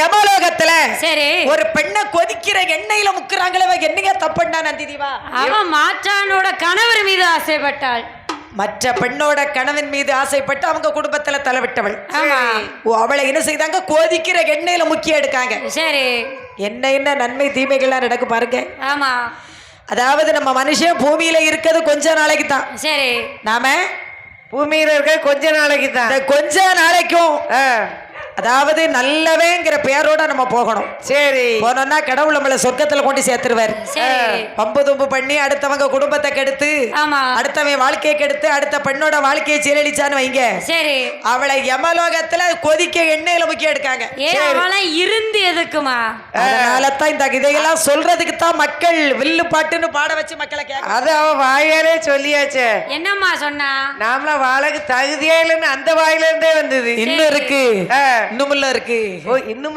யமலோகத்துல சரி ஒரு பெண்ணை கொதிக்கிற எண்ணெயில முக்குறாங்களே என்னங்க தப்புண்டா நந்திதீவா? அவன் மாற்றானோட கணவர் மீது ஆசைப்பட்டாள். மற்ற பெண்ணோட கணவன் மீது ஆசைப்பட்டு அவங்க குடும்பத்துல தலைவிட்டவள். அவளை என்ன செய்தாங்க? கொதிக்கிற எண்ணெயில முக்கிய எடுக்காங்க. சரி என்ன நன்மை தீமைகள்லாம் நடக்கு பாருங்க. ஆமா அதாவது நம்ம மனுஷன் பூமியில இருக்கிறது கொஞ்ச நாளைக்கு தான். சரி நாம பூமியில இருக்க கொஞ்ச நாளைக்கு தான். கொஞ்ச நாளைக்கும் அதாவது நல்லவேங்கிற பேரோட நம்ம போகணும். சரி போனோம்னா கடவுள் நம்மள சொர்க்கத்துல கொண்டு சேர்த்துருவார். பம்பு தும்பு பண்ணி அடுத்தவங்க குடும்பத்தை கெடுத்து அடுத்தவன் வாழ்க்கையை கெடுத்து அடுத்த பெண்ணோட வாழ்க்கையை சீரழிச்சான்னு வைங்க. சரி அவளை யமலோகத்துல கொதிக்க எண்ணெயில முக்கிய எடுக்காங்க. இருந்து எதுக்குமா? அதனாலதான் இந்த இதையெல்லாம் சொல்றதுக்கு தான் மக்கள் வில்லு பாட்டுன்னு பாட வச்சு மக்களை கேட்க. அது அவ வாயாலே சொல்லியாச்சே. என்னம்மா சொன்னா? நாமளா வாழக்கு தகுதியே இல்லைன்னு அந்த வாயில இருந்தே வந்தது. இன்னும் இருக்கு, இன்னும் இருக்கு. இன்னும்